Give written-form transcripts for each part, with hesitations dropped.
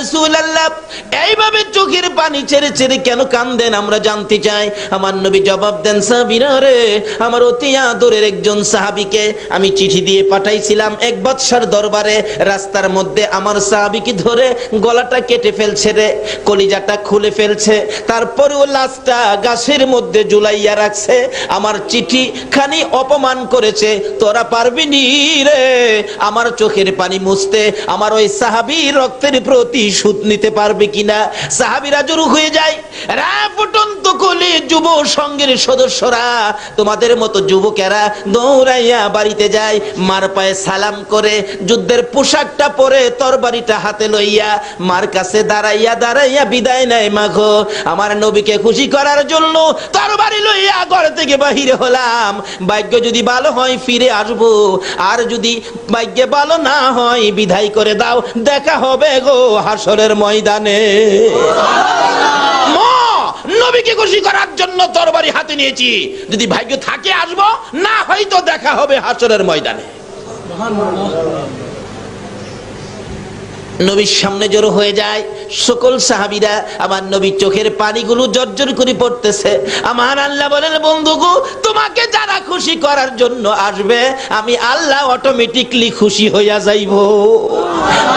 রাসূলুল্লাহ এইভাবে চোখের পানি ছেড়ে ছেড়ে কেন কাঁদেন আমরা জানতে চাই। আমার নবী জবাব দেন, সাহাবীরা রে, আমার অতি আদরের একজন সাহাবীকে আমি চিঠি দিয়ে পাঠাইছিলাম এক বাদশার দরবারে। রাস্তার মধ্যে আমার সাহাবীকে ধরে গলাটা কেটে ফেলছে রে, কলিজাটা খুলে ফেলছে, তারপরেও লাশটা গাছের মধ্যে ঝুলাইয়া রাখছে। আমার চিঠি খানি অপমান করেছে, তোরা পারবি নি রে আমার চোখের পানি মুছতে, আমার ওই সাহাবীর রক্তের প্রতিশোধ নিতে পারবে কিনা? সাহাবীরা জড়ো হয়ে যায়। ফুটন্ত কোলে যুব সংঘের সদস্যরা, তোমাদের মতো যুবকেরা দৌড়াইয়া বাড়িতে যায়, মার পায়ে সালাম করে যুদ্ধের পোশাকটা পরে তরবারিটা হাতে লইয়া মার কাছে দাঁড়াইয়া দাঁড়াইয়া বিদায় নেয়। মাগো, আমার নবীকে খুশি করার জন্য তরবারি লইয়া ঘর থেকে বাহির হলাম, ভাগ্য যদি ভালো হয় ফিরে আসবো, আর যদি ভাগ্যে ভালো না হয় বিদায় করে দাও, দেখা হবে গো হাসরের ময়দানে। নবীকে খুশি করার জন্য তরবারি হাতে নিয়েছি, যদি ভাগ্য থাকে আসবো, না হয়তো দেখা হবে হাসরের ময়দানে। নবীর সামনে জড়ো হয়ে যায় সকল সাহাবীরা। আমার নবীর চোখের পানিগুলো জর্জর করে পড়তেছে। আমার আল্লাহ বলেন, বন্ধুগো, তোমাকে যারা খুশি করার জন্য আসবে আমি আল্লাহ অটোমেটিকলি খুশি হইয়া যাইব।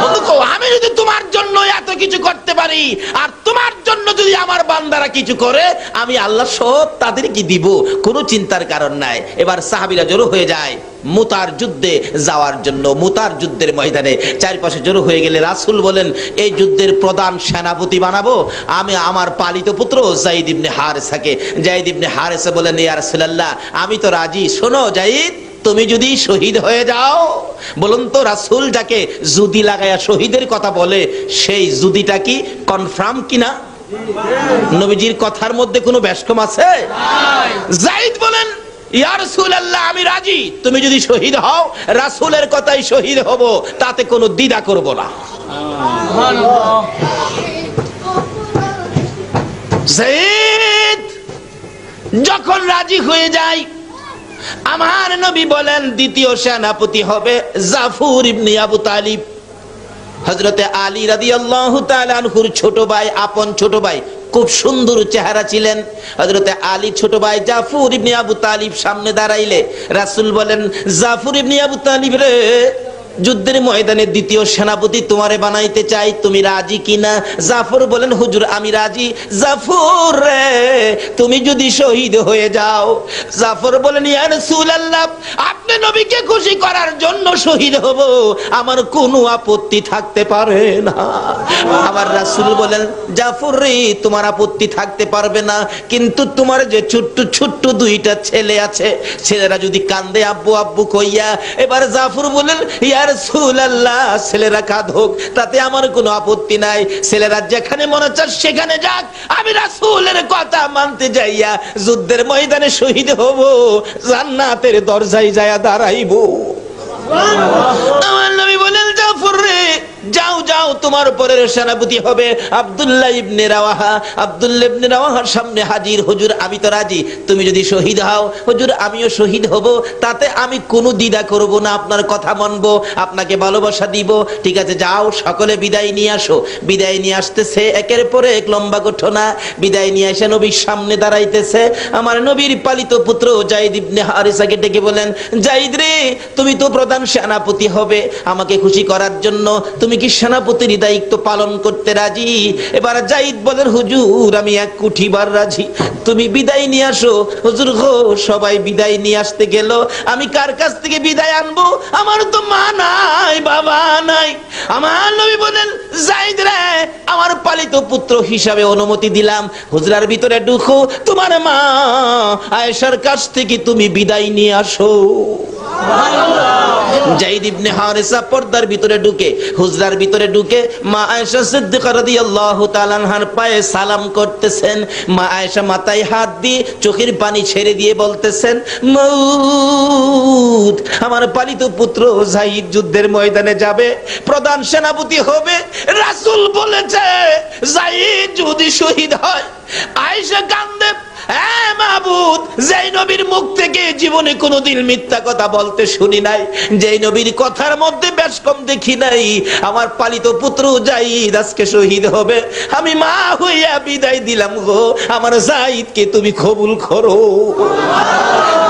বন্ধুগো, আমি যদি তোমার জন্য এত কিছু করতে পারি, আর তোমার জন্য যদি আমার বান্দারা কিছু করে, আমি আল্লাহ সব তাদেরকে দিব, কোনো চিন্তার কারণ নাই। এবার সাহাবীরা জড়ো হয়ে যায় মুতার যুদ্ধে যাওয়ার জন্য। মুতার যুদ্ধের ময়দানে চারপাশে জড়ো হয়ে গেলে রাসূল বলেন, এই যুদ্ধের প্রধান সেনাপতি বানাবো আমি আমার পালিত পুত্র যায়েদ ইবনে হারেসাকে। যায়েদ ইবনে হারেসা বলেন, ইয়া রাসূলুল্লাহ আমি তো রাজি। শোনো যায়েদ, তুমি যদি শহীদ হয়ে যাও, বলুন তো রাসূল যাকে জুদি লাগায়া শহীদের কথা বলে, সেই জুদিটা কি কনফার্ম কিনা? নবীজির কথার মধ্যে কোনো ব্যস্কম আছে? যায়েদ বলেন, ইয়া রাসূলুল্লাহ আমি রাজি, তুমি যদি শহীদ হও রাসূলের কথাই শহীদ হব, তাতে কোনো দ্বিধা করব না। সুবহানাল্লাহ। যায়েদ যখন রাজি হয়ে যায়, আমার নবী বলেন দ্বিতীয় সেনাপতি হবে জাফর ইবনে আবু তালিব। হযরতে আলী রাদিয়াল্লাহু তাআলা আনহুর ছোট ভাই, আপন ছোট ভাই, খুব সুন্দর চেহারা ছিলেন। হযরতে আলী ছোট ভাই জাফর ইবনে আবু তালিব সামনে দাঁড়াইলে রাসূল বলেন, জাফর ইবনে আবু তালিব রে, যুদ্ধের ময়দানে দ্বিতীয় সেনাপতি তোমারে বানাইতে চাই, তুমি রাজি কিনা? জাফর বলেন, হুজুর আমি রাজি। জাফর রে, তুমি যদি শহীদ হয়ে যাও। জাফর বলেন, ইয়া রাসূলুল্লাহ আপনি নবীকে খুশি করার জন্য শহীদ হব, আমার কোনো আপত্তি থাকতে পারে না। আমার রাসূল বলেন, জাফর রে তোমার আপত্তি থাকতে পারবে না, কিন্তু তোমার যে ছোট্ট ছোট্ট দুইটা ছেলে আছে, ছেলেরা যদি কান্দে আব্বু আব্বু কইয়া। এবার জাফর বলেন, ইয়া রাসূলুল্লাহ ছেলেরা কাঁদুক, তাতে আমার কোনো আপত্তি নাই, ছেলেরা যেখানে মনে চায় সেখানে যাক, আমি রাসূলের কথা মানতে যাইয়া যুদ্ধের ময়দানে শহীদ হব, জান্নাতের দরজায় যায়া দাঁড়াইব। আমার নবী বলেন, জাফর রে যাও যাও, তোমার পরের সেনাপতি হবে আব্দুল্লাহ ইবনে রাওয়াহা। আব্দুল্লাহ ইবনে রাওয়াহার সামনে হাজির, হুজুর আমি তো রাজি, তুমি যদি শহীদ হও হুজুর আমিও শহীদ হব, তাতে আমি কোনো দ্বিধা করব না, আপনার কথা মানবো, আপনাকে ভালোবাসা দিব। ঠিক আছে যাও, সকলে বিদায় নিয়ে আসো। বিদায় নিয়ে আসতেছে, একের পরে এক লম্বা ঘটনা। বিদায় নিয়ে এসে নবীর সামনে দাঁড়াইতেছে। আমার নবীর পালিত পুত্র যায়েদ ইবনে হারেসাকে ডেকে বলেন, যায়েদ রে তুমি তো প্রধান সেনাপতি হবে, আমাকে খুশি করার জন্য তুমি কি সেনাপতির দায়িত্ব পালন করতে রাজি? এবার যায়েদ বলেন, হুজুর আমি এক কোটিবার রাজি, তুমি বিদায় নিয়ে আসো। হুজুর গো, সবাই বিদায় নিয়ে আসতে গেল, আমি কার কাছ থেকে বিদায় আনবো? আমার তো মা নাই, বাবা নাই। আমার নবী বলেন, যায়েদ রে আমার পালিত পুত্র হিসাবে অনুমতি দিলাম, হুজরার ভিতরে ঢুকো, তোমার মা আয়েশার কাছ থেকে তুমি বিদায় নিয়ে আসো। যায়েদ ইবনে হারেসা পর্দার ভিতরে ঢুকে, হুজরার ভিতরে ঢুকে মা আয়েশা সিদ্দিকা রাদিয়াল্লাহু তাআলা আনহার পায়ে সালাম করতেছেন। মা আয়েশা মাথায় হাত দিয়ে চোখের পানি ছেড়ে দিয়ে বলতেছেন, মউত আমার পালিত পুত্র যায়েদ যুদ্ধের ময়দানে যাবে, প্রধান সেনাপতি হবে। রাসূল বলেছে যায়েদ যদি শহীদ হয়। আয়েশা কান্দে, মাবুদ, যেই নবীর মুখ থেকে জীবনে কোনোদিন মিথ্যা কথা বলতে শুনি নাই, যেই নবীর কথার মধ্যে বেশ কম দেখি নাই, আমার পালিত পুত্র যাইদ আজকে শহীদ হবে, আমি মা হইয়া বিদায় দিলাম গো, আমার যাইদকে তুমি কবুল করো।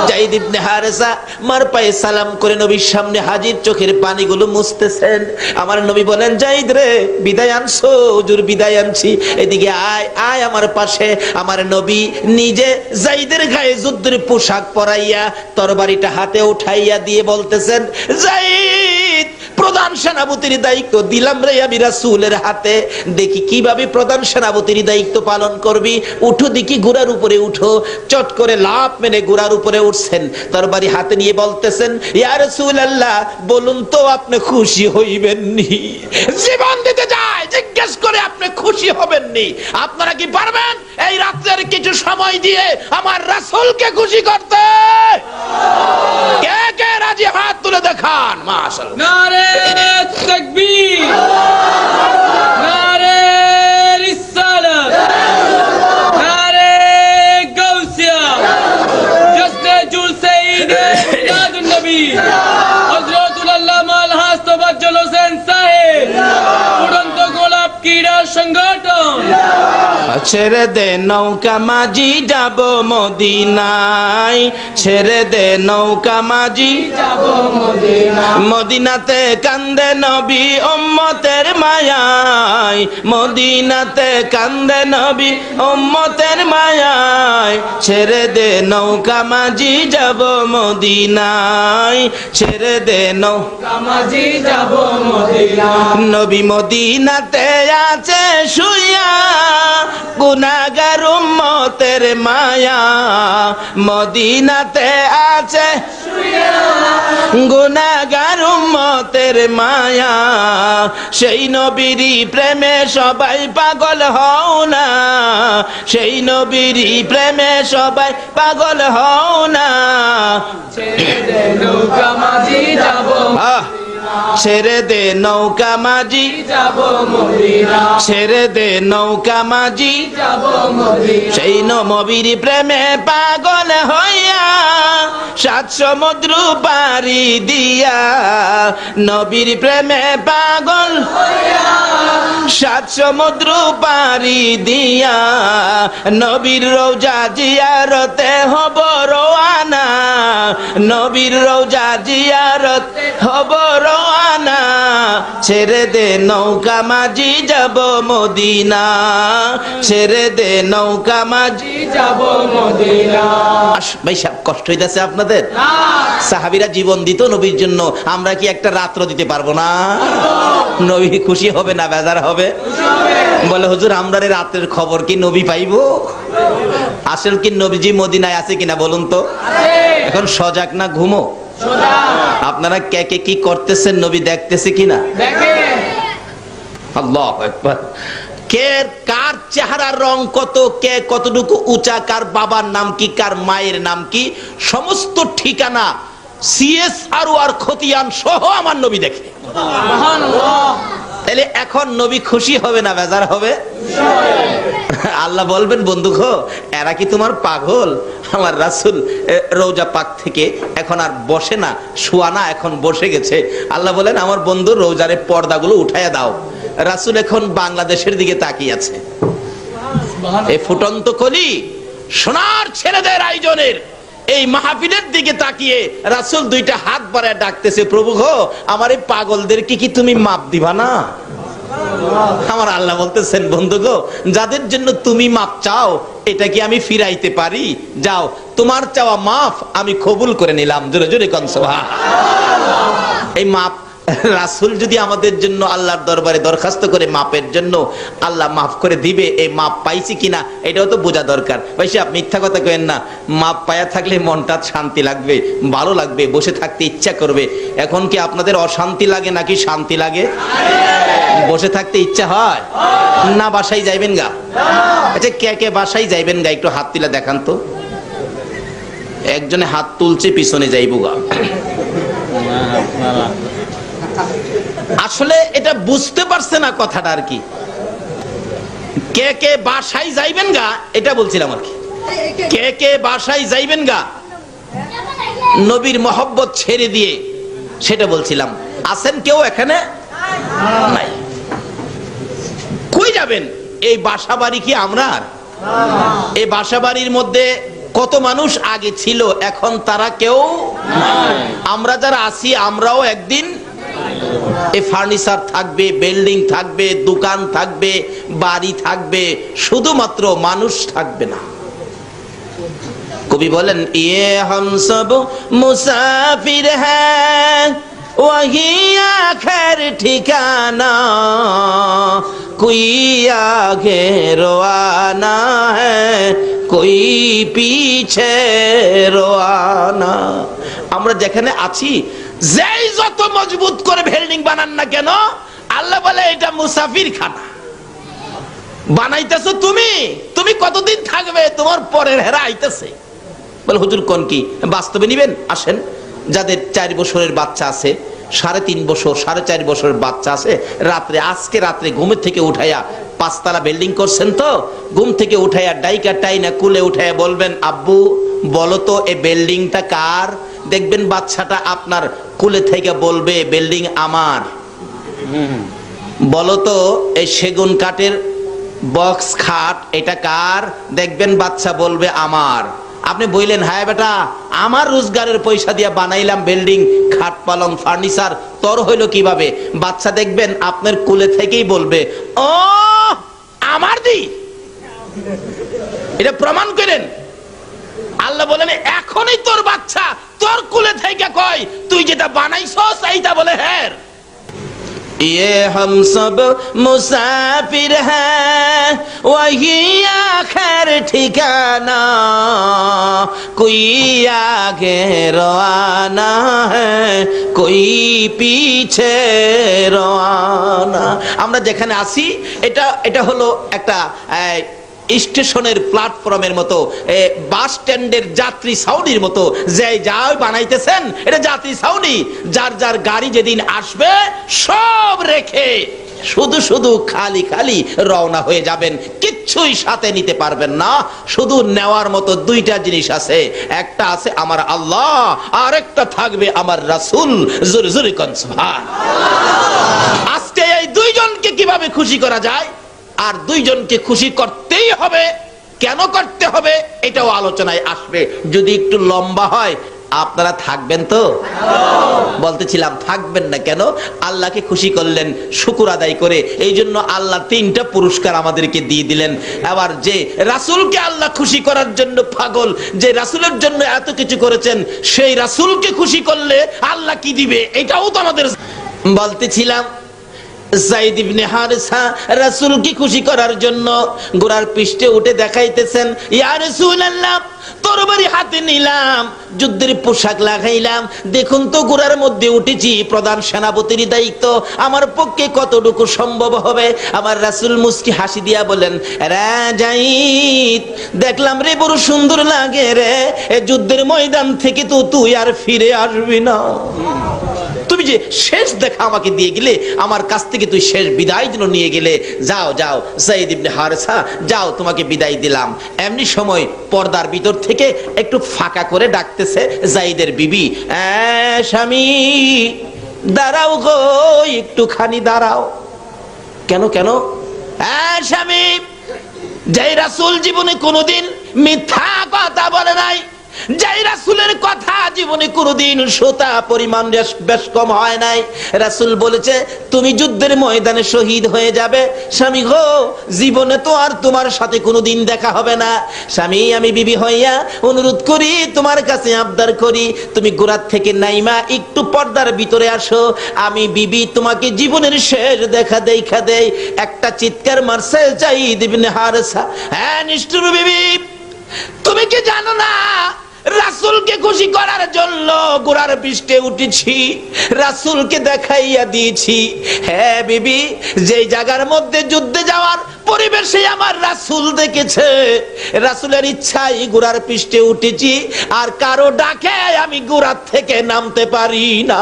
যাইদ ইবনে হারেসা মার পায়ে সালাম করে নবীর সামনে হাজির, চোখের পানিগুলো মুছতেছেন। আমার নবী বলেন, যাইদ রে, বিদায় আনছো? হুজুর বিদায় আনছি। এদিকে আয় আয় আমার পাশে। আমার নবী নিজে যাইদের গায়ে যুদ্ধের পোশাক পরাইয়া তরবারিটা হাতে উঠাইয়া দিয়ে বলতেছেন, যাইদ, প্রধান সেনাপতির দায়িত্ব দিলাম রে আমি রাসূলের হাতে, দেখি কিভাবে প্রধান সেনাপতির দায়িত্ব পালন করবি। উঠো দেখি, ঘোড়ার উপরে উঠো। চট করে লাফ মেরে ঘোড়ার উপরে উঠছেন, তরবারি হাতে নিয়ে বলতেছেন, ইয়া রাসূলুল্লাহ, বলুন তো আপনি খুশি হইবেন নি? জীবন দিতে যায়, জিজ্ঞেস করে আপনি খুশি হবেন নি? আপনারা কি পারবেন এই রাত্রের কিছু সময় দিয়ে আমার রাসূলকে খুশি করতে? কে কে রাজি? হাত তুলে দেখান। মাশাআল্লাহ। নারে তাকবীর, নারে রিসালাত, নারে গাউসিয়া, জশ্নে জুলসে ঈদ মিলাদুন নবী হযরতুল আল্লামা আলহাজ তোফাজ্জল হোসেন সাহেব, উড়ন্ত গোলাপ ক্রীড়া সংগঠন। ছেড়ে দে নৌকা মাঝি, যাব মদিনায়, ছেড়ে দে নৌকা মাঝি, যাব মদিনা। মদিনাতে কান্দে নবী উম্মতের মায়ায়, মদিনাতে কান্দে নবী উম্মতের মায়ায়, ছেড়ে দে নৌকা মাঝি, যাব মদিনায়, ছেড়ে দে নৌকা মাঝি, যাব মদিনা। নবী মদিনাতে আছে শুইয়া, গুনাহগার উম্মতের মায়া, মদিনাতে আছে শুইয়া, গুনাহগার উম্মতের মায়া, সেই নবীরই প্রেমে সবাই পাগল হও না, সেই নবীরই প্রেমে সবাই পাগল হও না। ছেড়ে দে নৌকা মাঝি, যাব ছেড়ে দে নৌকা মাঝি, যাব মদিনা। ছেড়ে দে নৌকা মাঝি, যাব মদিনা। সেই নবীর প্রেমে পাগল হইয়া, সাত সমুদ্র পারি দিয়া, নবীর প্রেমে পাগল হইয়া, সাত সমুদ্র পারি দিয়া, নবীর রওজা জিয়ারতে হব রওয়ানা, নবীর রওজা জিয়ারতে হব রওয়ানা, ছেড়ে দে নৌকা মাঝি, যাব মদিনা, ছেড়ে দে নৌকা মাঝি, যাব মদিনা। ভাই সাহেব, কষ্ট হইতেছে আপনাদের? সাহাবীরা জীবন দিত নবীর জন্য, আমরা কি একটা রাত্র দিতে পারবো না? নবী খুশি হবে না বেজার হবে? বলে, হুজুর আমরা রাতের খবর কি নবী পাইবো? আসল কি নবীজি মদিনায় আছে কিনা বলুন তো? এখন সজাগ না ঘুমো? আপনারা কে কে কি করতেছেন নবী দেখতেছে কিনা? আল্লাহু আকবার। কে কার চেহারার রং কত, কে কতটুকু উঁচা, কার বাবার নাম কি, কার মায়ের নাম কি, সমস্ত ঠিকানা CSR আর খতিয়ান সহ আমার নবী দেখে। তাহলে এখন নবী খুশি হবে না বেজার হবে? আল্লাহ বলবেন, বন্ধু গো, এরা কি তোমার পাগল? আমার রাসূল রওজা পাক থেকে এখন আর বসে না, শোয়া না, এখন বসে গেছে। আল্লাহ বলেন, আমার বন্ধু রওজারে পর্দাগুলো উঠাইয়া দাও। রাসূল এখন বাংলাদেশের দিকে তাকিয়ে আছে। এই ফুটন্ত কলি সোনার ছেলেদের আয়োজনের এই মাহফিলের দিকে তাকিয়ে রাসূল দুইটা হাত বাড়ায় ডাকতেছে, প্রভু গো, আমার এই পাগলদের কি তুমি মাপ দিবা না? আমার আল্লাহ বলতেছেন, বন্ধু গো, যাদের জন্য তুমি মাপ চাও, এটা কি আমি ফিরাইতে পারি? যাও, তোমার চাওয়া মাফ আমি কবুল করে নিলাম। জোরে জোরে কোন সুবহানাল্লাহ। এই মাপ রাসূল যদি আমাদের জন্য আল্লাহর দরবারে দরখাস্ত করে মাপের জন্য, আল্লাহ মাফ করে দিবে। এই মাপ পাইছি কিনা এটাও তো বোঝা দরকার। ভাই সাহেব, মিথ্যা কথা কইেন না। মাপ পায়া থাকলে মনটা শান্তি লাগবে, ভালো লাগবে, বসে থাকতে ইচ্ছা করবে। এখন কি আপনাদের অশান্তি লাগে নাকি শান্তি লাগে? বসে থাকতে ইচ্ছা হয় না? বাসায় যাইবেন গা? আচ্ছা, কে কে বাসায় যাইবেন গা? একটু হাত তুলে দেখান তো। একজনে হাত তুলছে, পিছনে যাইবো গা। আসলে এটা বুঝতে পারছে না কথাটা আর কি। কে কে বাসায় যাইবেন গা এটা বলছিলাম আর কি। কে কে বাসায় যাইবেন গা নবীর মহব্বত ছেড়ে দিয়ে? সেটা বলছিলাম। আছেন কেউ এখানে? নাই। কই যাবেন? এই বাসা বাড়ি কি আমরা? এই বাসা বাড়ির মধ্যে কত মানুষ আগে ছিল, এখন তারা কেউ নাই। আমরা যারা আছি আমরাও একদিন এই ফার্নিচার থাকবে, বিল্ডিং থাকবে, দোকান থাকবে, বাড়ি থাকবে, শুধুমাত্র মানুষ থাকবে না। কবি বলেন, ইয়ে হাম সব মুসাফির হ্যায় ওয়াহি আখির ঠিকানা, কোই আগে রওয়ানা হ্যায় কোই পিছে রওয়ানা। আমরা যেখানে আছি, যেই যত মজবুত করে বিল্ডিং বানান না কেন, আল্লাহ বলে এটা মুসাফির খানা। বানাইতেছো তুমি, তুমি কতদিন থাকবে? তোমার পরের হেরা আইতেছে। বলে হুজুর কোন কি বাস্তবে নিবেন? আসেন, যাদের 4 বছরের বাচ্চা আছে, 3.5 বছর, 4.5 বছরের বাচ্চা আছে, রাত্রে আজকে রাত্রে ঘুমের থেকে উঠাইয়া, 5 তলা বিল্ডিং করছেন তো, ঘুম থেকে উঠাইয়া ডাইকা টাইনা কুলে উঠাইয়া বলবেন, আব্বু বলো তো এই বিল্ডিংটা কার? দেখবেন বাচ্চাটা আপনার কুলে থেকে বলবে বিল্ডিং আমার। বলো তো এই সেগুন কাঠের বক্স খাট এটা কার? দেখবেন বাচ্চা বলবে আমার। আপনি বললেন, হ্যাঁ বেটা আমার রোজগারের পয়সা দিয়ে বানাইলাম বিল্ডিং, খাট পালং ফার্নিচার, তোর হইলো কিভাবে? বাচ্চা দেখবেন আপনার কুলে থেকেই বলবে, ও আমার দি। এটা প্রমাণ করেন। আল্লাহ বলেন, এখনই তোর বাচ্চা তোর কুলে থেকে কয় তুই যেটা বানাইছস এইটা বলে হ্যাঁ। ये हम सब मुसाफिर हैं वही आखिर ठिकाना, कोई आगे रवाना है कोई पीछे रवाना। আমরা যেখানে আছি এটা হলো একটা স্টেশনের প্ল্যাটফর্মের মতো, বাস স্ট্যান্ডের যাত্রী ছাউনির মতো। যে যা বানাইতেছেন এটা যাত্রী ছাউনি। যার যার গাড়ি যেদিন আসবে সব রেখে শুধু শুধু খালি খালি রওনা হয়ে যাবেন, কিচ্ছুই সাথে নিতে পারবেন না। শুধু নেওয়ার মতো 2টা জিনিস আছে, একটা আছে আমার আল্লাহ, আর একটা থাকবে আমার রাসূল। জোরে জোরে কোন সুবহানাল্লাহ। আজকে এই 2 জনকে কিভাবে খুশি করা যায়? আর 2 জনকে খুশি করতেই হবে। কেন করতে হবে এটাও আলোচনায় আসবে। যদি একটু লম্বা হয়, আপনারা থাকবেন তো? বলতেছিলাম থাকবেন না কেন? আল্লাহকে খুশি করলেন শুকর আদায় করে, এই জন্য আল্লাহ 3টা পুরস্কার আমাদেরকে দিয়ে দিলেন। আবার যে রাসূলকে আল্লাহ খুশি করার জন্য পাগল, যে রাসূলের জন্য এত কিছু করেছেন, সেই রাসূলকে খুশি করলে আল্লাহ কি দিবে এটাও তো আমাদের বলতেছিলাম। যায়েদ ইবনে হারেসা রাসূলকে খুশি করার জন্য ঘোড়ার পৃষ্ঠে উঠে দেখাইতেছেন, ইয়া রাসূলুল্লাহ তরবারি হাতে নিলাম, যুদ্ধের পোশাক লাগাইলাম, দেখুন তো ঘোড়ার মধ্যে উঠেছি, প্রধান সেনাপতির দায়িত্ব, আমার পক্ষে কতটুকু সম্ভব হবে? আমার রাসূল মুস্কি হাসি দিয়া বলেন, রে যায়েদ দেখলাম রে বড় সুন্দর লাগে রে, এই যুদ্ধের ময়দান থেকে তো তুই আর ফিরে আসবি না। তুমি যে শেষ দেখা আমাকে দিয়ে গেলে, আমার কাছ থেকে তুই শেষ বিদায় জন্য নিয়ে গেলে, যাও যাও যায়েদ ইবনে হারেসা যাও, তোমাকে বিদায় দিলাম। এমনি সময় পর্দার ভিতর থেকে একটু ফাঁকা করে ডাকতেছে যায়েদের বিবি, স্বামী দাঁড়াও গো, একটুখানি দাঁড়াও। কেন কেন? স্বামী, যে রাসূল জীবনে কোনোদিন মিথ্যা কথা বলে নাই, যেই রাসূলের কথা জীবনে কোনোদিন সোতা পরিমাণ বেশ কম হয় নাই, রাসূল বলেছে তুমি যুদ্ধের ময়দানে শহীদ হয়ে যাবে। স্বামী গো, জীবনে তো আর তোমার সাথে কোনোদিন দেখা হবে না। স্বামী, আমি বিবি হইয়া অনুরোধ করি, তোমার কাছে আবদার করি, তুমি গোরাত থেকে নাইমা একটু পর্দার ভিতরে আসো। আমি বিবি তোমাকে জীবনের শেষ দেখা দেই। একটা চিৎকার মারছে যায়েদ ইবনে হারেসা, হ্যাঁ নিষ্ঠুর বিবি, তুমি কি জানো না রাসূলকে খুশি করার জন্য ঘোড়ার পৃষ্ঠে উঠেছি, রাসূলকে দেখাইয়া দিয়েছি। হ্যাঁ বিবি, যে জায়গার মধ্যে যুদ্ধে যাওয়ার পরিবেশে আমার রাসূল দেখেছে, রাসূলের ইচ্ছাই ঘোড়ার পৃষ্ঠে উঠেছি, আর কারো ডাকে আমি ঘোড়ার থেকে নামতে পারি না।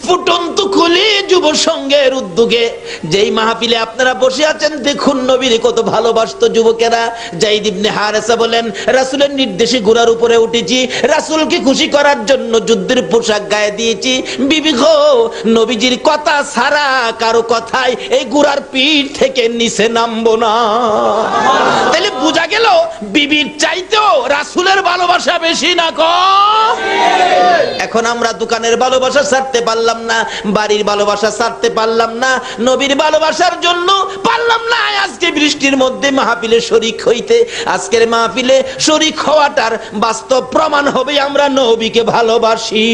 ফুটন্ত খুলি যুব সংঘের উদ্যোগে যেই মাহফিলে আপনারা বসে আছেন, দেখুন নবীর কত ভালোবাসতো যুবকেরা। যায়েদ ইবনে হারেসা বলেন, রাসূলের নির্দেশে ঘোড়ার উপরে উঠেছি, রাসূলকে খুশি করার জন্য যুদ্ধের পোশাক গায়ে দিয়েছি। বিবি গো, নবীজির কথা ছাড়া কারো কথায় এই ঘোড়ার পিঠ থেকে নিচে নামবো না। তাহলে বোঝা গেল বিবির চাইতেও রাসূলের ভালোবাসা বেশি না কম? এখন আমরা দোকানের ভালোবাসা ছাড়তে পারলাম না, বাড়ির ভালোবাসা ছাড়তে পারলাম না, নবীর ভালোবাসার জন্য পারলাম না আজকে বৃষ্টির মধ্যে মাহফিলে শরীক হইতে। আজকের মাহফিলে শরীক হওয়াটার বাস্তব প্রমাণ হবে আমরা নবীকে ভালোবাসি।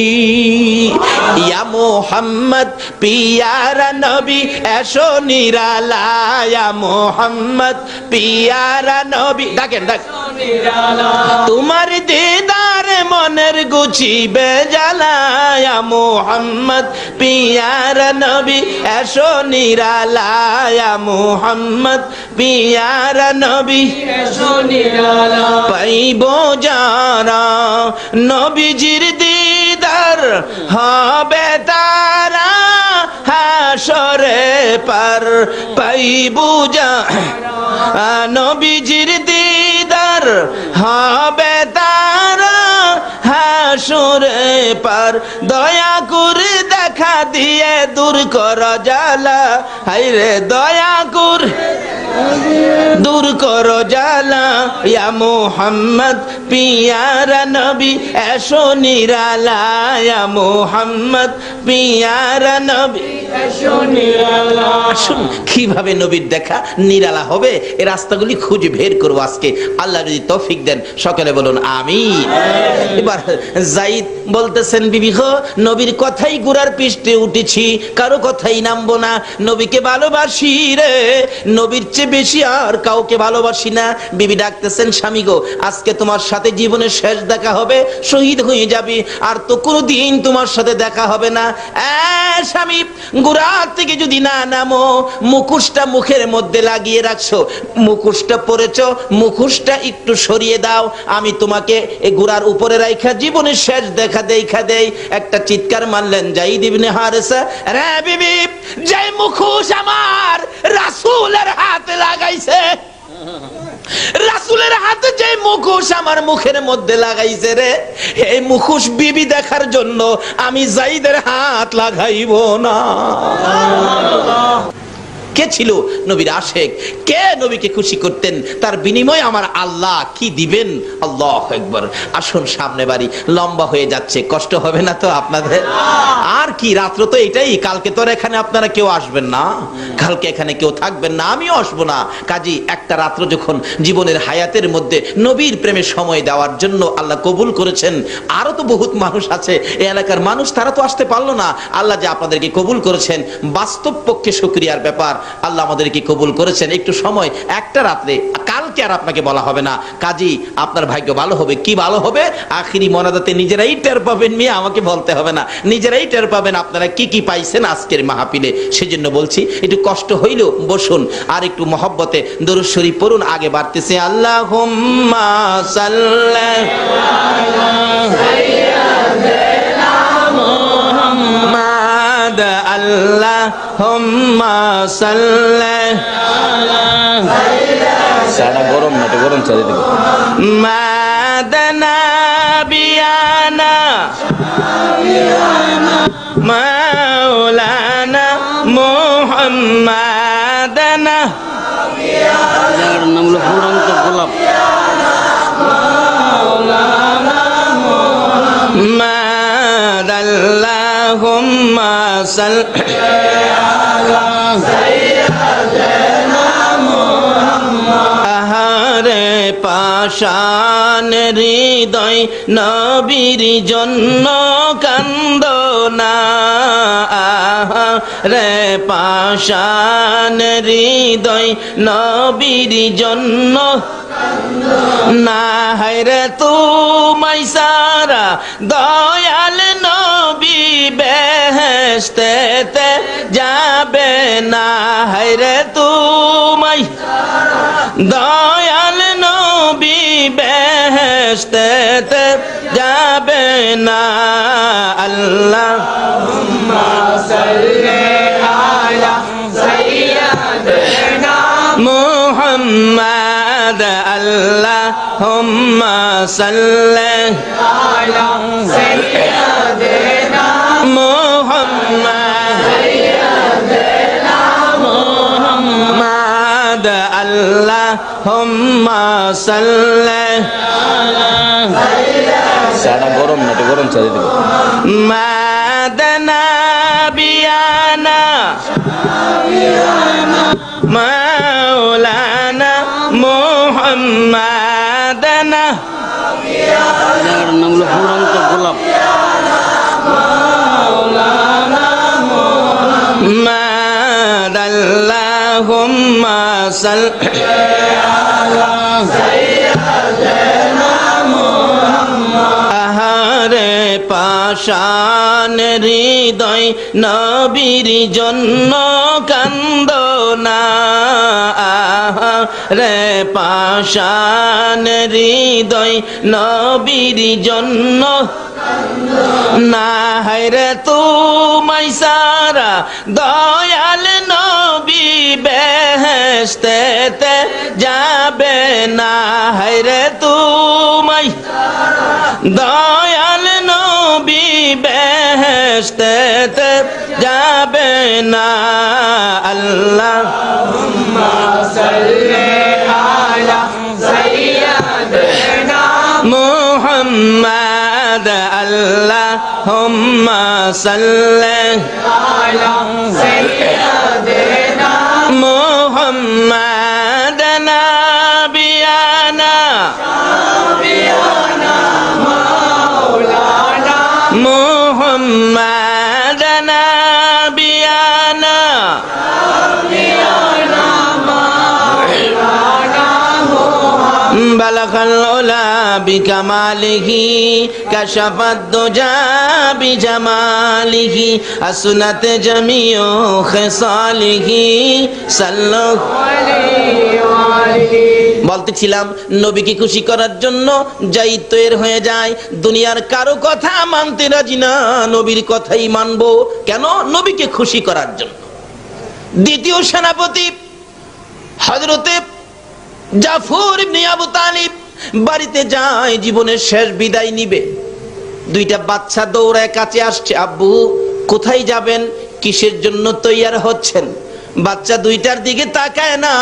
ইয়া মুহাম্মদ পিয়ারা নবী এসো নিরালায়, ইয়া মুহাম্মদ পিয়ারা নবী, ডাকেন ডাক, তোমার দিদার মনের গুছিবে জ্বালায়, ইয়া মুহাম্মদ পিয়ারা নবী এসো নিরালায়, ইয়া মুহাম্মদ পিয়ারা নবী এসো নিরালায়। পাইব যারা নবীজির দিদার হবে তারা হাসরে পার, পাইব যারা নবীজির দিদার হবে তারা হাসরে পার। দয়া করে দেখা দিয়ে দূর কর জ্বালা, হায়রে দয়া করে দূর করো জ্বালা, ইয়া মুহাম্মদ পিয়ারা নবী এসো নিরালা, ইয়া মুহাম্মদ পিয়ারা নবী এসো নিরালায়। আসুন কিভাবে নবীর দেখা নিরালা হবে এই রাস্তাগুলি খুঁজে বের করবো আজকে, আল্লাহ যদি তৌফিক দেন। সকলে বলুন আমিন। এবার যায়েদ বলতেছেন, বিবি গো, নবীর কথাই ঘোড়ার পৃষ্ঠে উঠেছি, কারো কথাই নামবো না। নবীকে ভালোবাসি রে, নবীর চেয়ে বেশি আর কাউকে ভালোবাসি না। বিবি ডাকতেছেন, স্বামী গো, আজকে তোমার সাথে জীবনের শেষ দেখা হবে, শহীদ হয়ে যাবি, আর তো কোনোদিন তোমার সাথে দেখা হবে না। স্বামী, ঘোড়া থেকে যদি না নামো, মুখোশটা মুখের মধ্যে লাগিয়ে রাখছো, মুখোশটা পরেছো, মুখোশটা একটু সরিয়ে দাও, আমি তোমাকে এই ঘোড়ার উপরে রাইখা জীবনের শেষ দেখা দেই। একটা চিৎকার মারলেন যায়েদ ইবনে হারেসা, রে বিবি, যে মুখোশ আমার রাসূলের হাতে লাগাইছে, রাসূলের হাতে যে মুখোশ আমার মুখের মধ্যে লাগাইছে রে, এই মুখোশ বিবি দেখার জন্য আমি যায়েদের হাত লাগাইব না। কে ছিল নবীর আশেক, কে নবীকে খুশি করতেন, তার বিনিময়ে আমার আল্লাহ কি দিবেন। আল্লাহু আকবার। আসুন, সামনে বাড়ি লম্বা হয়ে যাচ্ছে, কষ্ট হবে না তো আপনাদের? আর কি, রাত্র তো এটাই, কালকে তো এখানে আপনারা কেউ আসবেন না, কালকে এখানে কেউ থাকবেন না, আমিও আসবো না। কাজী একটা রাত্র যখন জীবনের হায়াতের মধ্যে নবীর প্রেমে সময় দেওয়ার জন্য আল্লাহ কবুল করেছেন, আরো তো বহুত মানুষ আছে এই এলাকার মানুষ, তারা তো আসতে পারলো না। আল্লাহ যে আপনাদেরকে কবুল করেছেন, বাস্তব পক্ষে শুকরিয়ার ব্যাপার। আল্লাহ আমাদেরকে কবুল করেছেন একটু সময়, একটা রাত্রে, কালকে আর আপনাকে বলা হবে না। কাজী আপনার ভাগ্য ভালো হবে। কি ভালো হবে? আখিরি মোনাজাতে নিজেরাই টের পাবেন, মিয়া আমাকে বলতে হবে না, নিজেরাই টের পাবেন আপনারা কি কি পাইছেন আজকের মাহফিলে। সেজন্য বলছি, একটু কষ্ট হইলেও বসুন, আর একটু মহব্বতে দরুদ শরীফ পড়ুন। আগে বাড়তেছে আল্লাহুম্মা সাল্লি আলা সাইয়্যিদিনা মুহাম্মাদ, আল্লাহুম্মা সাল্লি আলা সাইয়্যিদিনা গরম না, গরম চাই দিবে মাদানা বিয়ানা মাওলানা মুহাম্মাদানা, জায়গাটার নাম হলো ফুরন্ত গোলাপ। মাদাল্লাহুম্মা সাল্লি আলা সাইয়্যিদিনা মুহাম্মাদ, আহারে পাষাণ হৃদয় নবীর জন্য কান্দনা, আহারে পাষাণ হৃদয় নবীর জন্য না, হায়রে তুমাই সারা দয়াল নবী বেহেশতেতে যাবে না, হায়রে তুমাই দয়াল নবী বেহেশতে বেহেশতেতে যাবে না আল্লাহ মুহাম্মদ আল্লাহুম্মা সাল্লি মুহাম্মদ আল্লাহুম্মা সাল্লি সাদা গরম না, গরম চাই দিব। মাদনা বিয়ানা মাওলানা মুহাম্মাদানা জায়গাটার নাম হলো ফুরন্ত গোলাপ। মাদাল্লাহুম্মা সাল্লি আহারে পাষাণ হৃদয় নবীর জন্য কান্দনা আহারে পাষাণ হৃদয় নবীর জন্য না হায়রে তুমাই সারা দয়াল নবী বেহেশতেতে যাবে না হায়রে তুমাই দয়াল নবী বেহেশতেতে যাবে না আল্লাহ মুহাম্মদ আল্লাহুম্মা সাল্লি মুহাম্মদ নাবিয়ানা মুহাম্মদ নাবিয়ানা বালাগাল উলা বিকামালিহি কাশাফাদ দুজা বিজামালিহি আসনাত জামিউ খিসালিহি সাল্লাল্লাহু বলতেছিলাম নবীকে খুশি করার জন্য যাই তৈরি হয়ে যায়, দুনিয়ার কারো কথা মানতে রাজি না, নবীর কথাই মানবো। কেন? নবীকে খুশি করার জন্য। দ্বিতীয় সেনাপতি হযরতে জাফর ইবনে আবু তালিব বাড়িতে যায়, জীবনের শেষ বিদায় নিবে। দুইটা বাচ্চা দৌড়ায় কাছে আসছে, আব্বু কোথায় যাবেন, কিসের জন্য তৈয়ার হচ্ছেন? বাচ্চা দুইটার দিকে তাকায় না,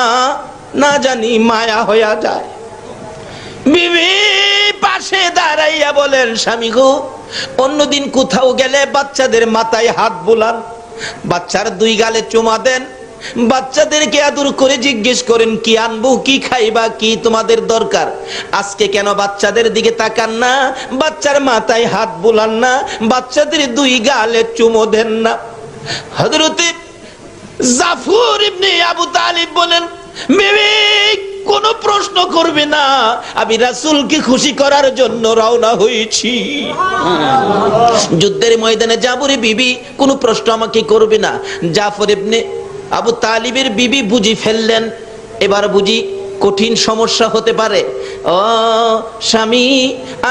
না জানি মায়া হইয়া যায়। বিবি পাশে দাঁড়াইয়া বলেন, স্বামী গো, অন্যদিন কোথাও গেলে বাচ্চাদের মাথায় হাত বুলান, বাচ্চার দুই গালে চুমা দেন, বাচ্চাদেরকে আদর করে জিজ্ঞেস করেন কি আনবো, কি খাইবা, কি তোমাদের দরকার। আজকে কেন বাচ্চাদের দিকে তাকান না, বাচ্চার মাথায় হাত বুলান না, বাচ্চাদের দুই গালে চুমো দেন না? হযরতে জাফর ইবনে আবু তালিব বলেন, বিবি কোনো প্রশ্ন করবে না, আমি রাসূলকে খুশি করার জন্য রওনা হয়েছি। যুদ্ধের ময়দানে যাবরে বিবি, কোনো প্রশ্ন আমাকে করবে না। জাফর ইবনে আবু তালিবের বিবি বুঝি ফেললেন, এবার বুঝি কঠিন সমস্যা হতে পারে। ও স্বামী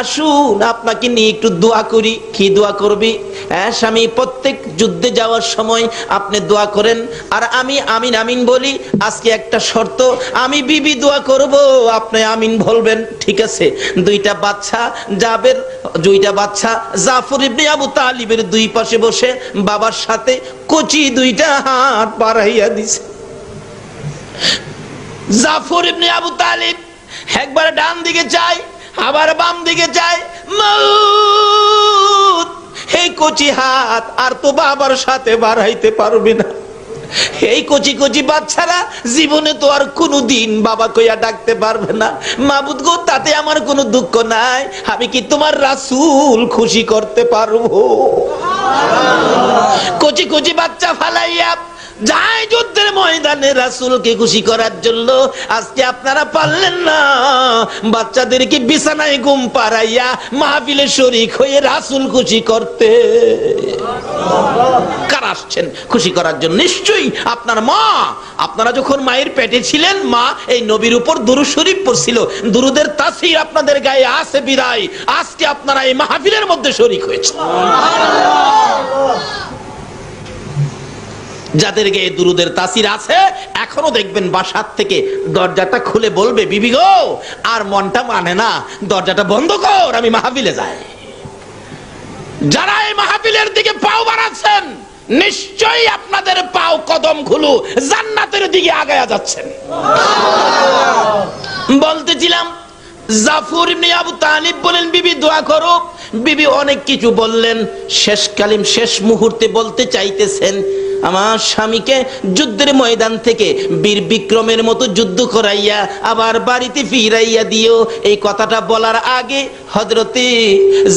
আসুন, আপনাকে নিয়ে একটু দোয়া করি। কি দোয়া করবি? হ্যাঁ স্বামী, প্রত্যেক যুদ্ধে যাওয়ার সময় আপনি দোয়া করেন আর আমি আমিন আমিন বলি। আজকে একটা শর্ত, আমি বিবি দোয়া করব, আপনি আমিন বলবেন। ঠিক আছে। দুইটা বাচ্চা জাফর ইবনে আবু তালিবের দুই পাশে বসে বাবার সাথে কচি দুইটা হাত বাড়াইয়া দিছে। জাফর ইবনে আবু তালিব একবার ডান দিকে চায়, আবার বাম দিকে চায়। মউত, এই কচি হাত আর তো বাবার সাথে বাড়াইতে পারবে না। এই কচি কচি বাচ্চারা জীবনে তো আর কোনোদিন বাবা কইয়া ডাকতে পারবে না। মাবুদ গো, তাতে আমার কোনো দুঃখ নাই, আমি কি তোমার রাসূল খুশি করতে পারবো? কচি কচি বাচ্চা ফালাইয়া যায় যুদ্ধের ময়দানে রাসূলকে খুশি করার জন্য আজকে আপনারা পারলেন না বাচ্চাদেরকে বিছানায় ঘুম পাড়াইয়া মাহফিলে শরীক হয়ে রাসূল খুশি করতে। কারা আসছেন খুশি করার জন্য? নিশ্চয়ই আপনার মা। আপনারা যখন মায়ের পেটে ছিলেন মা এই নবীর উপর দুরূদ শরীফ পড়ছিল, দুরূদের তাসীর আপনাদের গায়ে আছে বিদায় আজকে আপনারা এই মাহফিলের মধ্যে শরীক হয়েছে। যাদের গায়ে দুরূদের তাসীর আছে এখনো দেখবেন বাসার থেকে দরজাটা খুলে বলবে, বিবি গো আর মনটা মানে না, দরজাটা বন্ধ কর, আমি মাহফিলে যাই। যারা এই মাহফিলের দিকে পাও বাড়াচ্ছেন নিশ্চয়ই আপনাদের পাও কদম খুলু জান্নাতের দিকে আগায়া যাচ্ছেন। বলতেছিলাম জাফর ইবনে আবু তালিব বলেন, বিবি দোয়া করো। বিবি অনেক কিছু বললেন, শেষকালীন শেষ মুহূর্তে বলতে চাইতেছেন, আমার স্বামীকে যুদ্ধের ময়দান থেকে বীর বিক্রমের মতো যুদ্ধ করাইয়া আবার বাড়িতে ফিরাইয়া দিও। এই কথাটা বলার আগে হযরতে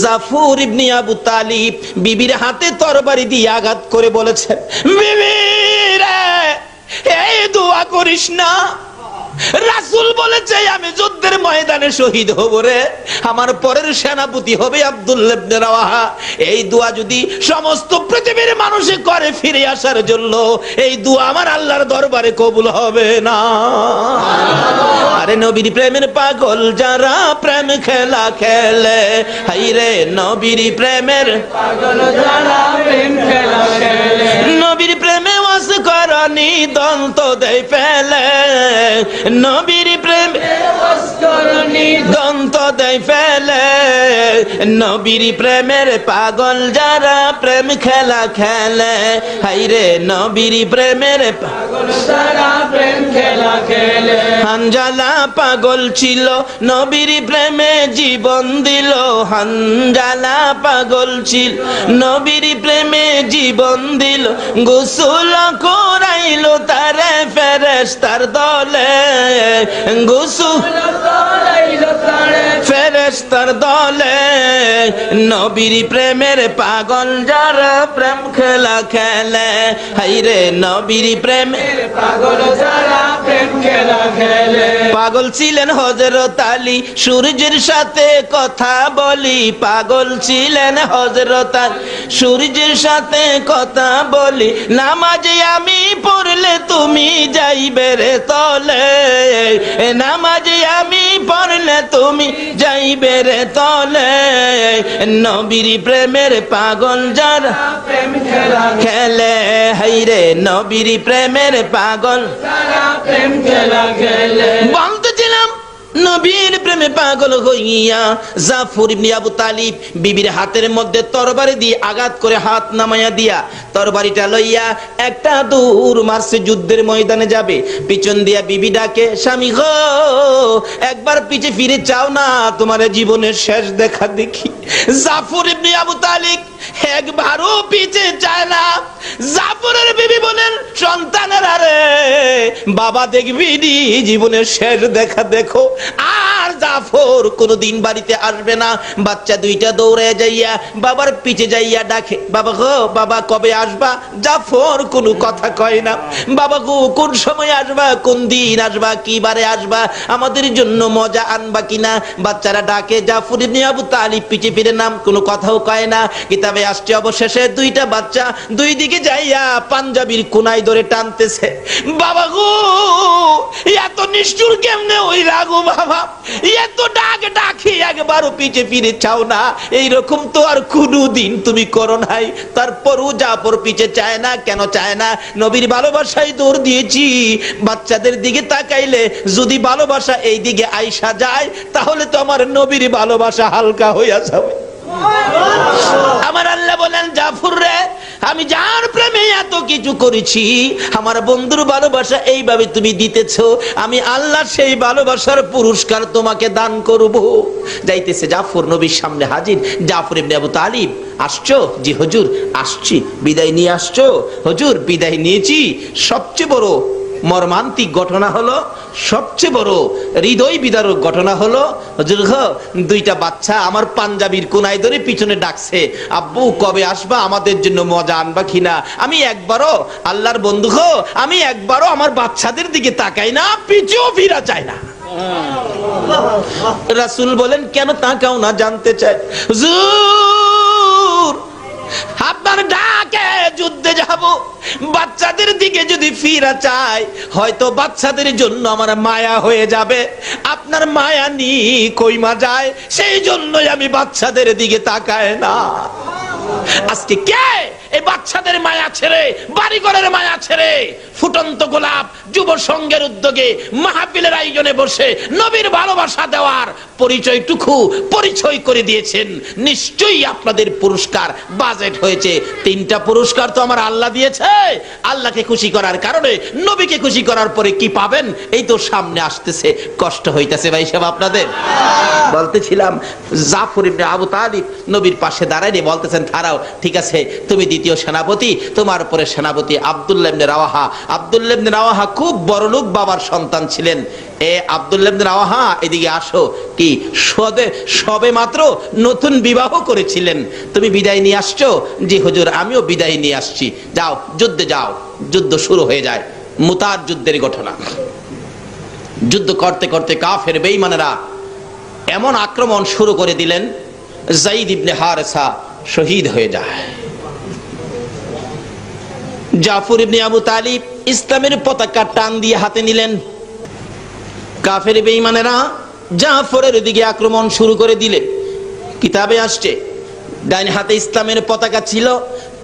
জাফর ইবনে আবু তালিব বিবির হাতে তরবারি দিয়ে আঘাত করে বলেছেন, বিবি রে এই দোয়া করিস না, রাসূল বলেছে আমি যুদ্ধের ময়দানে শহীদ হব রে, আমার পরের সেনাপতি হবে আব্দুল্লাহ ইবনে রাওয়াহা। এই দোয়া যদি সমস্ত পৃথিবীর মানুষে করে ফিরে আসার জন্য, এই দোয়া আমার আল্লাহর দরবারে কবুল হবে না। আরে নবীর প্রেমের পাগল যারা প্রেম খেলা খেলে, হাই রে নবীর প্রেমের পাগল যারা প্রেম খেলা খেলে, নবীর প্রেমে ওয়াস করনি দন্ত দেয় ফেলে, নবীর প্রেমে করনি দন্ত দেয় ফেলে, নবীর প্রেমের পাগল যারা প্রেম খেলা খেলে, হাই রে নবীর প্রেমের পাগল যারা প্রেম খেলা খেলে। হানজালা পাগল ছিল নবীর প্রেমে জীবন দিল, হানজালা পাগল ছিল নবীর প্রেমে জীবন দিল, গোসল করাইলো তারে ফেরেশতার দলে, গোসল ফেরেশতার দলে, নবীর প্রেমের পাগল যারা প্রেম খেলা খেলে, হাই রে নবীর প্রেমের পাগল যারা প্রেম খেলা খেলে। পাগল ছিলেন হযরত আলী, সূর্যের সাথে কথা বলি, পাগল ছিলেন হযরত আলী, সূর্যের সাথে কথা বলি, নামাজে আমি পড়লে তুমি যাইবে রে তলে, নামাজে আমি পড়লে তুমি যাইবে রে তলে, নবীর প্রেমের পাগল যারা প্রেম খেলা খেলে, হাই রে নবীর প্রেমের পাগল যারা প্রেম খেলা খেলে। বলতেছিলাম নবীর প্রেমে পাগল হইয়া জাফর ইবনে আবু তালিব বিবির হাতের মধ্যে তরবারি দিয়ে আঘাত করে হাত নামাইয়া দিয়া তরবারিটা লইয়া একটা দৌড় মারছে, যুদ্ধের ময়দানে যাবে। পিছন দিয়া বিবি ডাকে, স্বামী গো একবার পিছে ফিরে চাও না, তোমার জীবনের শেষ দেখা দেখি। জাফর ইবনে আবু তালিব একবারও পিছে চায় না। জাফরের বিবি বলেন, সন্তানেরা রে বাবা দেখবি জীবনের শেষ দেখা দেখো। আর জাফর কোনদিন বাড়িতে আসবে না। বাচ্চা দুইটা দৌড়ে যাইয়া বাবার পিছে যাইয়া ডাকে, বাবা গো বাবা কবে আসবা? জাফর কোনো কথা কয় না। বাবা গো কোন সময় আসবা, কোন দিন আসবা, কি বারে আসবা, আমাদের জন্য মজা আনবা কিনা? বাচ্চারা ডাকে, জাফর ইবনে আবু তালিব পিছে ফিরে নাম, কোনো কথাও কয় না। কিতাবে আসছে অবশেষে দুইটা বাচ্চা দুই দিকে যাইয়া পাঞ্জাবির কোনায় ধরে টানতেছে। বাবা গো এত নিষ্ঠুর কেমনে ওই রাগো বাবা, এত ডাক ডাকি একবারও পিছে ফিরে চাও না, এইরকম তো আর কোনদিন তুমি করো নাই। তারপরও জাফর পিছে চায় না। কেন চায় না? নবীর ভালোবাসায় দৌড় দিয়েছি। বাচ্চাদের দিকে তাকাইলে যদি ভালোবাসা এই দিকে আইসা যায় তাহলে তো আমার নবীর ভালোবাসা হালকা হইয়া যাবে। আমার আল্লাহ বলেন, জাফর রে আমি যার প্রেমে এত কিছু করেছি, আমার বন্ধুর ভালোবাসা এইভাবে তুমি দিতেছো, আমি আল্লাহ সেই ভালোবাসার পুরস্কার তোমাকে দান করব। যাইতেছে জাফর নবীর সামনে হাজির। জাফর ইবনে আবু তালিব, আসছো? জি হুজুর আসছি। বিদায় নিয়ে আসছো? হুজুর বিদায় নিয়েছি। সবচেয়ে বড় মর্মান্তিক ঘটনা হলো, সবচেয়ে বড় হৃদয় বিদারক ঘটনা হলো, হুজুর গো, দুইটা বাচ্চা আমার পাঞ্জাবির কোনায় ধরে পিছনে ডাকছে, আব্বু কবে আসবা, আমাদের জন্য মজা আনবা কিনা। আমি একবারও, আল্লাহর বন্ধু গো, আমি একবারও আমার বাচ্চাদের দিকে তাকাই না, পিছুও ফিরা চাই না। রাসূল বলেন, কেন তাকাও না, জানতে চাই। হুজুর, আপনার ডাকে যুদ্ধে যাব, বাচ্চাদের দিকে যদি ফিরা চাই, হয়তো বাচ্চাদের জন্য আমার মায়া হয়ে যাবে। আপনার মায়া নি কইমা যায়, সেই জন্যই আমি বাচ্চাদের দিকে তাকায় না। আজকে কে এই বাচ্চাদের মায়া ছেড়ে, বাড়িঘরের মায়া ছেড়ে, ফুটন্ত গোলাপ যুব সংঘের উদ্যোগে মাহফিলের আয়োজনে বসে নবীর ভালোবাসা দেওয়ার পরিচয় করে দিয়েছেন? নিশ্চয়ই আপনাদের পুরস্কার বাজেট হয়েছে। 3টা পুরস্কার তো আমার আল্লাহ দিয়েছে। আল্লাহকে খুশি করার কারণে, নবীকে খুশি করার পরে কি পাবেন, এই তো সামনে আসতেছে। কষ্ট হইতেছে ভাই সাহেব আপনাদের। বলতেছিলাম, জাফর ইবনে আবু তালিব নবীর পাশে দাঁড়াইয়ে বলতেছেন, দাঁড়াও, ঠিক আছে, তুমি দ্বিতীয় সেনাপতি, তোমার পরে সেনাপতি আব্দুল্লাহ ইবনে রাওয়াহা। আব্দুল্লাহ ইবনে রাওয়াহা খুব বড়লোক বাবার সন্তান ছিলেন। এ আব্দুল্লাহ ইবনে রাওয়াহা, এদিকে আসো। কি সবে মাত্র নতুন বিবাহ করেছিলেন, তুমি বিদায় নিয়ে আসছো? জি হুজুর, আমিও বিদায় নিয়ে আসছি। যাও, যুদ্ধে যাও। যুদ্ধ শুরু হয়ে যায়। মুতার যুদ্ধের ঘটনা। যুদ্ধ করতে করতে কাফের বেঈমানেরা এমন আক্রমণ শুরু করে দিলেন, যায়েদ ইবনে হারেসা শহীদ হয়ে যায়। জাফর ইবনে আবু তালিব ইসলামের পতাকা টান দিয়ে হাতে নিলেন। কাফের বেঈমানেরা জাফরের দিকে আক্রমণ শুরু করে দিলে, কিতাবে আসছে ডাইন হাতে ইসলামের পতাকা ছিল,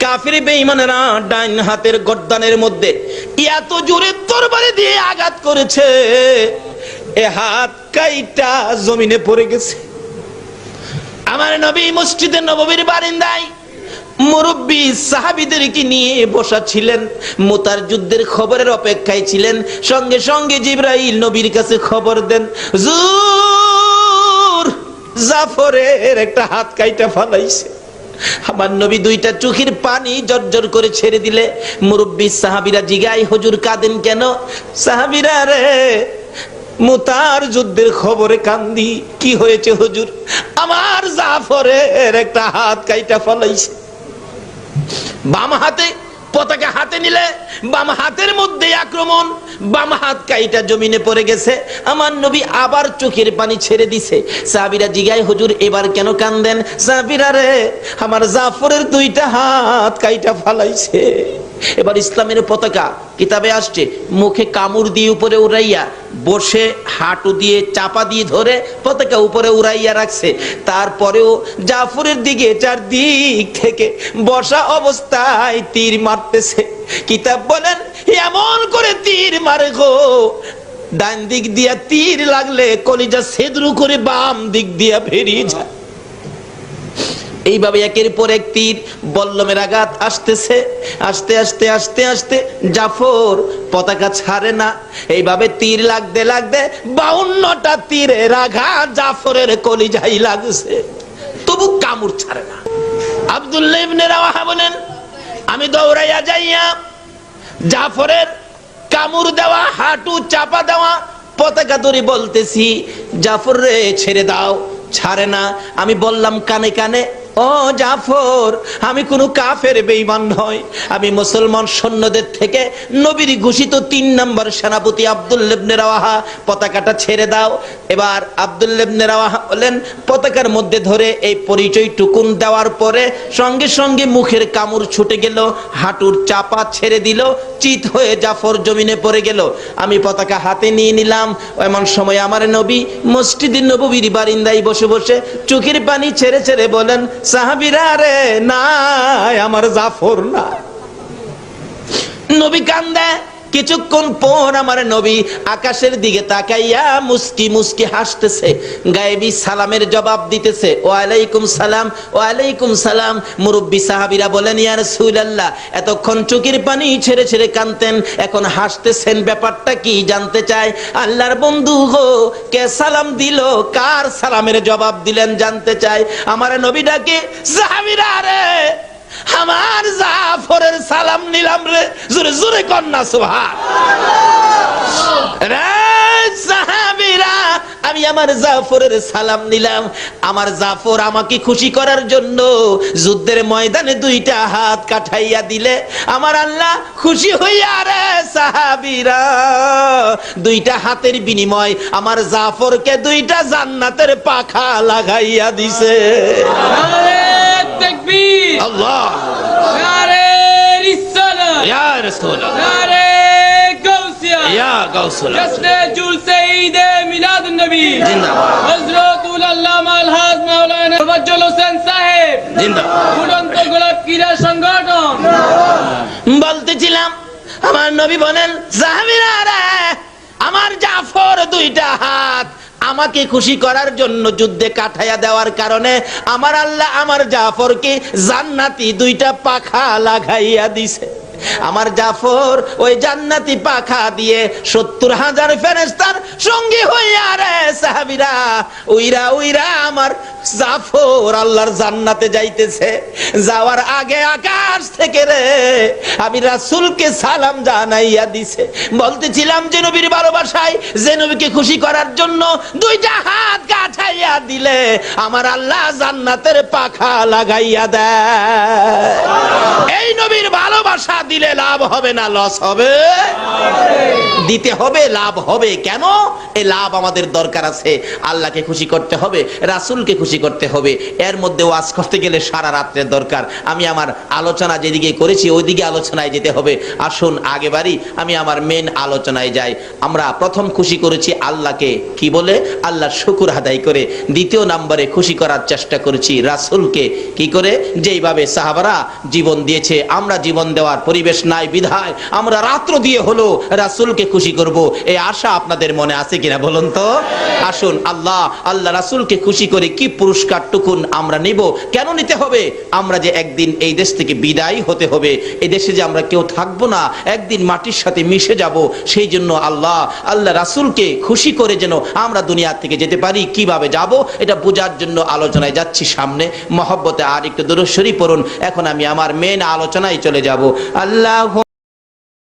কাফের বেঈমানেরা ডাইন হাতের গর্দানের মধ্যে এত জোরে তরবারি দিয়ে আঘাত করেছে, এ হাত কাইটা জমিনে পড়ে গেছে। আমার নবী মসজিদে নববীর বারিন্দায় মুরব্বী সাহাবীদেরকে নিয়ে বসা ছিলেন, মুতার যুদ্ধের খবরের অপেক্ষায় ছিলেন। সঙ্গে সঙ্গে জিবরাইল নবীর কাছে খবর দেন, হুজুর, জাফরের একটা হাত কাইটা ফালাইছে। আমার নবী 2টা চোখের পানি জর্জর করে ছেড়ে দিলে মুরব্বী সাহাবীরা জিগায়, হুজুর কাঁদেন কেন? সাহাবীরা রে, মুতার যুদ্ধের খবরে কান্দি। কি হয়েছে হুজুর? আমার জাফরের একটা হাত কাইটা ফলাইছে। বাম হাতে পতাকা হাতে নিলে বাম হাতের মধ্যে আক্রমণ, বাম হাত কাইটা জমিনে পড়ে গেছে। আমার নবী আবার চোখের পানি ছেড়ে দিছে। সাহাবীরা জিগায়, হুজুর এবার কেন কান্দেন? সাহাবীরা রে, আমার জাফরের 2টা হাত কাইটা ফালাইছে। এবার ইসলামের পতাকা, কিতাবে আসছে, মুখে কামড় দিয়ে উপরে উড়াইয়া বসে হাঁটু দিয়ে চাপা দিয়ে ধরে পতাকা উপরে উড়াইয়া রাখছে। তারপরেও জাফরের দিকে চারদিক থেকে বসা অবস্থায় তীর মারতেছে। কিতাব বলেন, এমন করে তীর মারে গো, ডান দিক দিয়া তীর লাগলে কলিজা ছেদ্রু করে বাম দিক দিয়া বেরিয়ে যায়। এইভাবে একের পর এক তীর বল্লমের আঘাত আসতেছে। আস্তে আস্তে আস্তে আস্তে জাফর পতাকা ছাড়ে না। এইভাবে তীর লাগতে লাগতে 52টা তীরের আঘাত জাফরের কলিজায় লাগছে, তবু কামড় ছাড়ে না। আব্দুল্লাহ ইবনে রাওয়াহা বলেন, আমি দৌড়াইয়া যাইয়া জাফরের কামড় দেওয়া, হাঁটু চাপা দেওয়া পতাকা ধরে বলতেছি, জাফর রে ছেড়ে দাও, ছাড়ে না। আমি বললাম কানে কানে, ও জাফর, আমি কোনো কাফের বেঈমান নই, আমি মুসলমান সৈন্যদের থেকে নবীর ঘোষিত 3 নম্বর সেনাপতি আব্দুল্লাহ ইবনে রাওয়াহা, পতাকাটা ছেড়ে দাও। এবার আব্দুল্লাহ ইবনে রাওয়াহা বলেন, পতাকার মধ্যে ধরে এই পরিচয় টুকুন দেওয়ার পরে সঙ্গে সঙ্গে মুখের কামড় ছুটে গেল, হাঁটুর চাপা ছেড়ে দিল, চিত হয়ে জাফর জমিনে পড়ে গেল। আমি পতাকা হাতে নিয়ে নিলাম। এমন সময় আমার নবী মসজিদে নববীর বারিন্দায় বসে বসে চোখের পানি ছেড়ে ছেড়ে বলেন, সাহাবীরা রে, নাই আমার জাফর না। নবী কান্দে। কিছুক্ষণ পর আমার নবী আকাশের দিকে তাকাইয়া মুস্কি মুস্কি হাসতেছে, গায়েবী সালামের জবাব দিতেছে, ওয়ালাইকুম সালাম, ওয়ালাইকুম সালাম। মুরব্বী সাহাবীরা বলেন, ইয়া রাসূলুল্লাহ, এতক্ষণ চোখের পানি ছেড়ে ছেড়ে কাঁদতেন, এখন হাসতেছেন, ব্যাপারটা কি জানতে চাই। আল্লাহর বন্ধু গো, কে সালাম দিল, কার সালামের জবাব দিলেন জানতে চাই। আমার নবী ডাকে, সাহাবীরা রে, আমার জাফরের সালাম নিলাম রে। জোরে জোরে কন্যা সুবহান। সাহাবীরা, আমি আমার জাফরের সালাম নিলাম। আমার জাফর আমাকে খুশি করার জন্য যুদ্ধের ময়দানে দুইটা হাত কাঠাইয়া দিলে আমার আল্লাহ খুশি হইয়া, রে সাহাবীরা, দুইটা হাতের বিনিময় আমার জাফরকে দুইটা জান্নাতের পাখা লাগাইয়া দিছে। নারে তাকবীর, আল্লাহ, নারে রিসালাত, ইয়া রাসূলুল্লাহ, নারে গাউসিয়া, ইয়া গাউসুল্লাহ, জশ্নে জুলসে ঈদ মিলাদুন নবী, জিন্দাবাদ, হযরতুল আল্লামা আলহাজ মাওলানা ফজল হোসেন সাহেব, জিন্দাবাদ। উড়ন্ত গোলাপ ক্রীড়া সংগঠন। বলতেছিলাম, আমার নবী বলেন, সাহাবীরা রে, আমার জাফর দুইটা হাত আমাকে খুশি করার জন্য যুদ্ধে কাঠাইয়া দেওয়ার কারণে আমার আল্লাহ আমার জাফরকে জান্নাতি দুইটা পাখা লাগাইয়া দিছে। আমার জাফর ওই জান্নাতি পাখা দিয়ে 70,000 ফেরেশতার সঙ্গী হইয়া, রে সাহাবীরা, উইরা উইরা আমার জাফর আল্লাহর জান্নাতে যাইতেছে। যাওয়ার আগে আকাশ থেকে রে আমি রাসূলকে সালাম জানাইয়া দিছে। বলতেছিলাম যে নবীর ভালোবাসায়, যে নবীকে খুশি করার জন্য দুইটা হাত গাঁঠাইয়া দিলে আমার আল্লাহ জান্নাতের পাখা লাগাইয়া দেয়। এই নবীর ভালোবাসা দিলে লাভ হবে না লস হবে? দিতে হবে, লাভ হবে। কেন? এই লাভ আমাদের দরকার আছে। আল্লাহকে খুশি করতে হবে, রাসূলকে খুশি করতে হবে। এর মধ্যে ওয়াজ করতে গেলে সারা রাত্রের দরকার। আমি আমার আলোচনা যেদিকে করেছি ওইদিকে আলোচনায় যেতে হবে। আসুন আগে বাড়ি, আমি আমার মেন আলোচনায় যাই। আমরা প্রথম খুশি করেছি আল্লাহকে, কি বলে? আল্লাহর শুকর আদায় করে। দ্বিতীয় নম্বরে খুশি করার চেষ্টা করেছি রাসূলকে, কি করে? যেইভাবে সাহাবারা জীবন দিয়েছে, আমরা জীবন দেওয়ার পরিবেশ নাই বিধায় আমরা রাত্র দিয়ে হলো রাসূলকে খুশি করব। এই আশা আপনাদের মনে আছে কিনা বলুন তো? আসুন আল্লাহ রাসূলকে খুশি করে কি পুরস্কারটুকুন আমরা নিব। কেন নিতে হবে? আমরা যে একদিন এই দেশ থেকে বিদায় হতে হবে, এই দেশে যে আমরা কেউ থাকবো না, একদিন মাটির সাথে মিশে যাব। সেই জন্য আল্লাহ রাসূলকে খুশি করে যেন আমরা দুনিয়া থেকে যেতে পারি। কিভাবে যাব এটা বোঝার জন্য আলোচনায় যাচ্ছি সামনে। মহব্বতে আর একটু দরুদ শরীফ পড়ুন। এখন আমি আমার মেন আলোচনায় চলে যাব। আল্লাহ